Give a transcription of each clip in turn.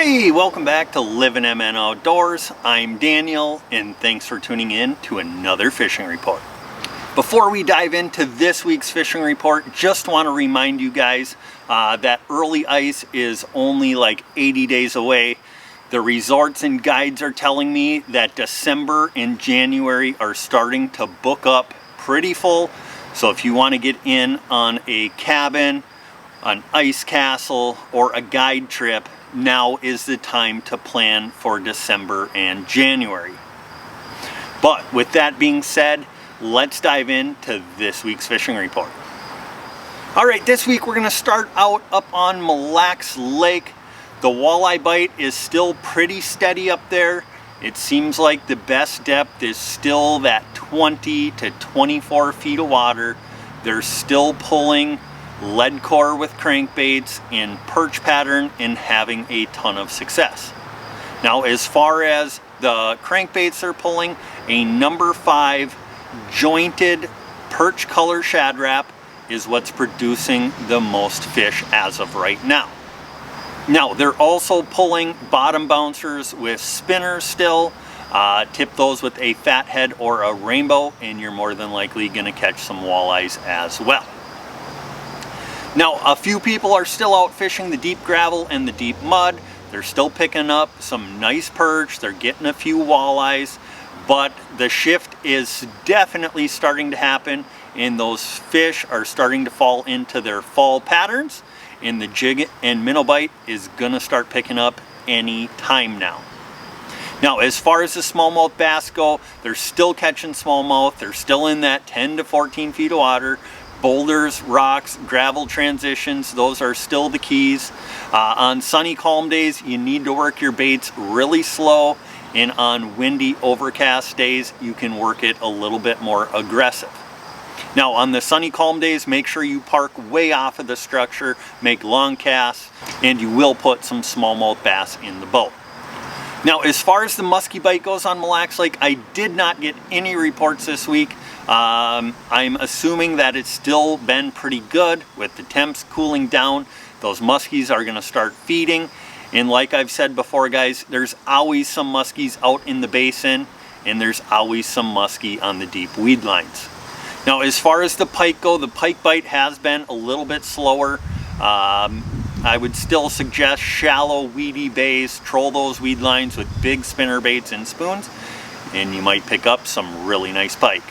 Hey, welcome back to Livin MN Outdoors. I'm Daniel, and thanks for tuning in to another fishing report. Before we dive into this week's fishing report, just want to remind you guys that early ice is only like 80 days away. The resorts and guides are telling me that December and January are starting to book up pretty full. So if you want to get in on a cabin, an ice castle, or a guide trip, now is the time to plan for December and January. But with that being said, let's dive into this week's fishing report. All right, this week we're going to start out up on Mille Lacs Lake. The walleye bite is still pretty steady up there. It seems like the best depth is still that 20 to 24 feet of water. They're still pulling lead core with crankbaits in perch pattern and having a ton of success. Now, as far as the crankbaits they're pulling, a number 5 jointed perch color shad wrap is what's producing the most fish as of right now. Now, they're also pulling bottom bouncers with spinners still. Tip those with a fathead or a rainbow, and you're more than likely going to catch some walleyes as well. Now, a few people are still out fishing the deep gravel and the deep mud. They're still picking up some nice perch. They're getting a few walleyes, but the shift is definitely starting to happen, and those fish are starting to fall into their fall patterns, and the jig and minnow bite is gonna start picking up any time now. Now, as far as the smallmouth bass go, they're still catching smallmouth. They're still in that 10 to 14 feet of water. Boulders, rocks, gravel transitions, those are still the keys. On sunny, calm days, you need to work your baits really slow, and on windy, overcast days, you can work it a little bit more aggressive. Now, on the sunny, calm days, make sure you park way off of the structure, make long casts, and you will put some smallmouth bass in the boat. Now, as far as the muskie bite goes on Mille Lacs Lake, I did not get any reports this week. I'm assuming that it's still been pretty good with the temps cooling down. Those muskies are going to start feeding, and like I've said before, guys, there's always some muskies out in the basin, and there's always some muskie on the deep weed lines. Now, as far as the pike go, the pike bite has been a little bit slower. I would still suggest shallow, weedy bays. Troll those weed lines with big spinner baits and spoons, and you might pick up some really nice pike.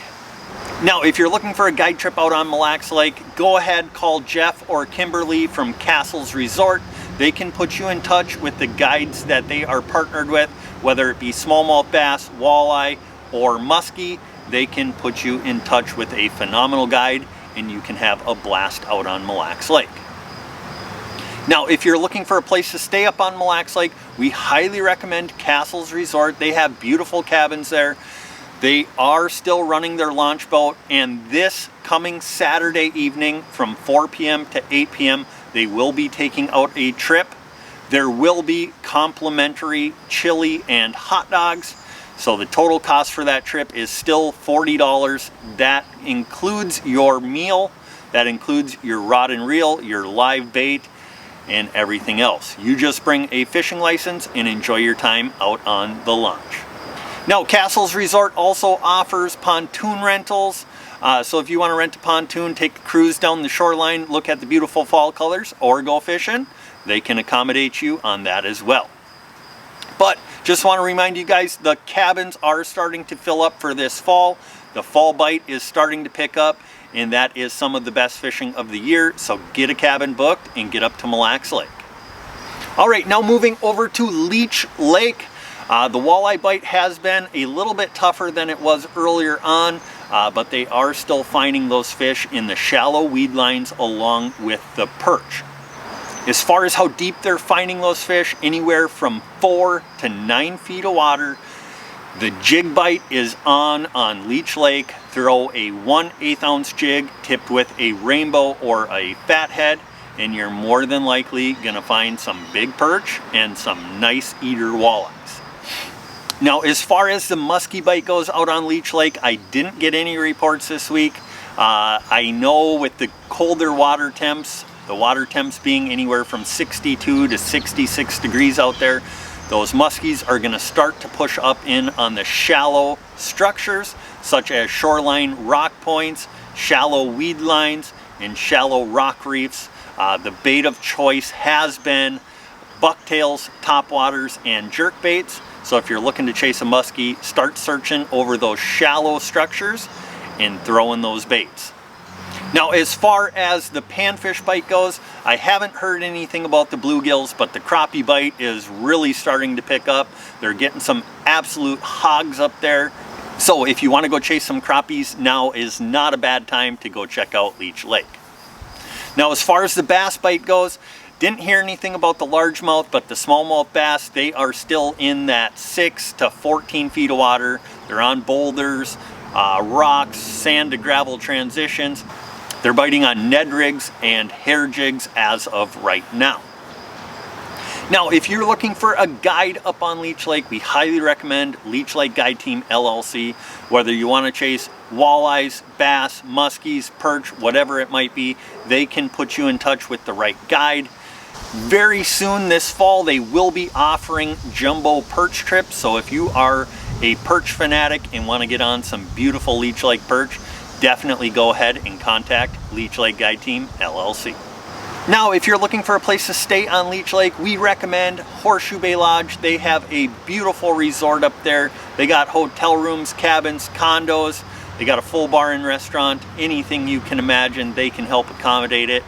Now, if you're looking for a guide trip out on Mille Lacs Lake, go ahead, call Jeff or Kimberly from Castles Resort. They can put you in touch with the guides that they are partnered with, whether it be smallmouth bass, walleye, or muskie. They can put you in touch with a phenomenal guide, and you can have a blast out on Mille Lacs Lake. Now, if you're looking for a place to stay up on Mille Lacs Lake, we highly recommend Castles Resort. They have beautiful cabins there. They are still running their launch boat, and this coming Saturday evening from 4 p.m. to 8 p.m. they will be taking out a trip. There will be complimentary chili and hot dogs, so the total cost for that trip is still $40. That includes your meal, that includes your rod and reel, your live bait, and everything else. You just bring a fishing license and enjoy your time out on the launch. Now, Castles Resort also offers pontoon rentals. So if you want to rent a pontoon, take a cruise down the shoreline, look at the beautiful fall colors, or go fishing, they can accommodate you on that as well. But just want to remind you guys, the cabins are starting to fill up for this fall. The fall bite is starting to pick up, and that is some of the best fishing of the year. So get a cabin booked and get up to Mille Lacs Lake. All right, now moving over to Leech Lake. The walleye bite has been a little bit tougher than it was earlier on, but they are still finding those fish in the shallow weed lines along with the perch. As far as how deep they're finding those fish, anywhere from 4 to 9 feet of water. The jig bite is on Leech Lake. Throw a 1/8 ounce jig tipped with a rainbow or a fathead, and you're more than likely gonna find some big perch and some nice eater walleyes. Now, as far as the muskie bite goes out on Leech Lake, I didn't get any reports this week. I know with the colder water temps, the water temps being anywhere from 62 to 66 degrees out there, those muskies are going to start to push up in on the shallow structures, such as shoreline rock points, shallow weed lines, and shallow rock reefs. The bait of choice has been bucktails, topwaters, and jerkbaits. So if you're looking to chase a muskie, start searching over those shallow structures and throwing those baits. Now, as far as the panfish bite goes, I haven't heard anything about the bluegills, but the crappie bite is really starting to pick up. They're getting some absolute hogs up there. So if you want to go chase some crappies, now is not a bad time to go check out Leech Lake. Now, as far as the bass bite goes, didn't hear anything about the largemouth, but the smallmouth bass, they are still in that 6 to 14 feet of water. They're on boulders, rocks, sand to gravel transitions. They're biting on Ned rigs and hair jigs as of right now. Now, if you're looking for a guide up on Leech Lake, we highly recommend Leech Lake Guide Team LLC. Whether you want to chase walleyes, bass, muskies, perch, whatever it might be, they can put you in touch with the right guide. Very soon this fall, they will be offering jumbo perch trips. So if you are a perch fanatic and want to get on some beautiful Leech Lake perch, definitely go ahead and contact Leech Lake Guide Team LLC. Now, if you're looking for a place to stay on Leech Lake, we recommend Horseshoe Bay Lodge. They have a beautiful resort up there. They got hotel rooms, cabins, condos. They got a full bar and restaurant. Anything you can imagine, they can help accommodate it.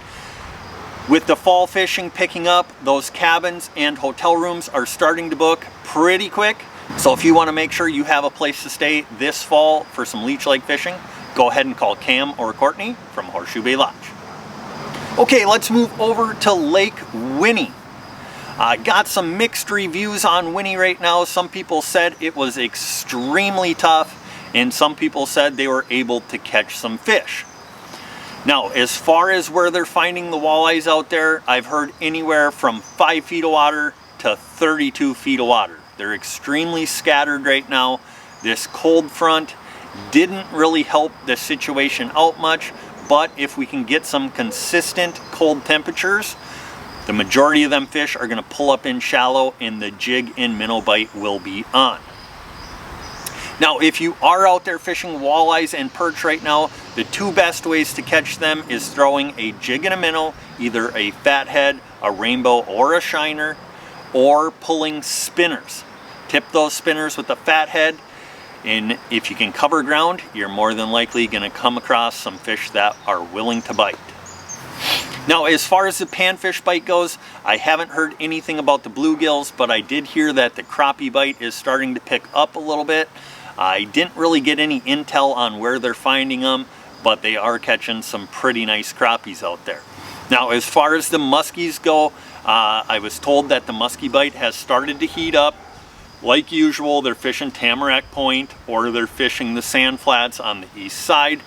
With the fall fishing picking up, those cabins and hotel rooms are starting to book pretty quick. So if you want to make sure you have a place to stay this fall for some Leech Lake fishing, go ahead and call Cam or Courtney from Horseshoe Bay Lodge. Okay, let's move over to Lake Winnie. Got some mixed reviews on Winnie right now. Some people said it was extremely tough, and some people said they were able to catch some fish. Now, as far as where they're finding the walleyes out there, I've heard anywhere from 5 feet of water to 32 feet of water. They're extremely scattered right now. This cold front didn't really help the situation out much, but if we can get some consistent cold temperatures, the majority of them fish are going to pull up in shallow and the jig and minnow bite will be on. Now, if you are out there fishing walleyes and perch right now, the two best ways to catch them is throwing a jig and a minnow, either a fathead, a rainbow, or a shiner, or pulling spinners. Tip those spinners with a fathead, and if you can cover ground, you're more than likely going to come across some fish that are willing to bite. Now, as far as the panfish bite goes, I haven't heard anything about the bluegills, but I did hear that the crappie bite is starting to pick up a little bit. I didn't really get any intel on where they're finding them, but they are catching some pretty nice crappies out there. Now, as far as the muskies go, I was told that the muskie bite has started to heat up. Like usual, they're fishing Tamarack Point or they're fishing the sand flats on the east side.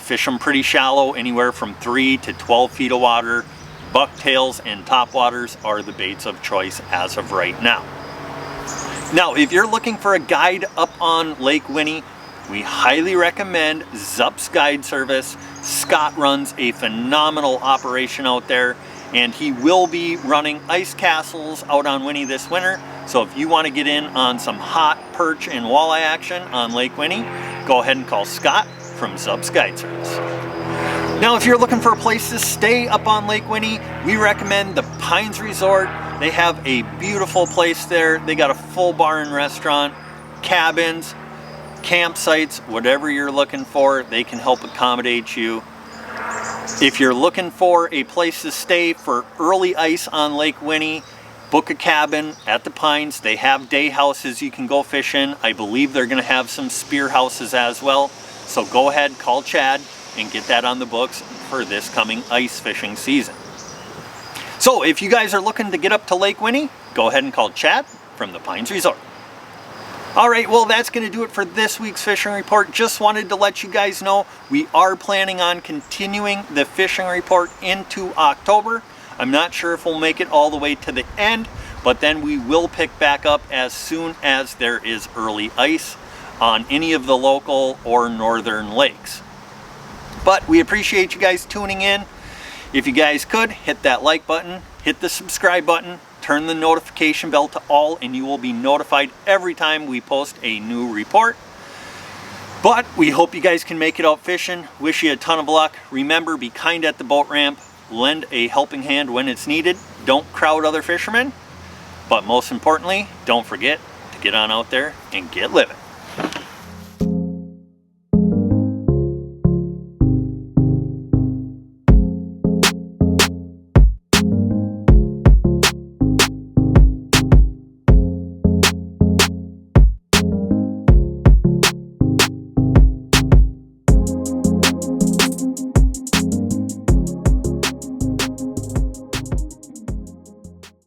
Fish them pretty shallow, anywhere from 3 to 12 feet of water. Bucktails and topwaters are the baits of choice as of right now. Now, if you're looking for a guide up on Lake Winnie, we highly recommend Zups Guide Service. Scott runs a phenomenal operation out there, and he will be running ice castles out on Winnie this winter. So if you want to get in on some hot perch and walleye action on Lake Winnie, go ahead and call Scott from Zups Guide Service. Now, if you're looking for a place to stay up on Lake Winnie, we recommend the Pines Resort. They have a beautiful place there. They got a full bar and restaurant, cabins, campsites, whatever you're looking for, they can help accommodate you. If you're looking for a place to stay for early ice on Lake Winnie, book a cabin at the Pines. They have day houses you can go fish in. I believe they're going to have some spear houses as well. So go ahead, call Chad and get that on the books for this coming ice fishing season. So if you guys are looking to get up to Lake Winnie, go ahead and call Chad from the Pines Resort. All right, well, that's going to do it for this week's fishing report. Just wanted to let you guys know we are planning on continuing the fishing report into October. I'm not sure if we'll make it all the way to the end, but then we will pick back up as soon as there is early ice on any of the local or northern lakes. But we appreciate you guys tuning in. If you guys could, hit that like button, hit the subscribe button, turn the notification bell to all, and you will be notified every time we post a new report. But we hope you guys can make it out fishing. Wish you a ton of luck. Remember, be kind at the boat ramp. Lend a helping hand when it's needed. Don't crowd other fishermen. But most importantly, don't forget to get on out there and get living.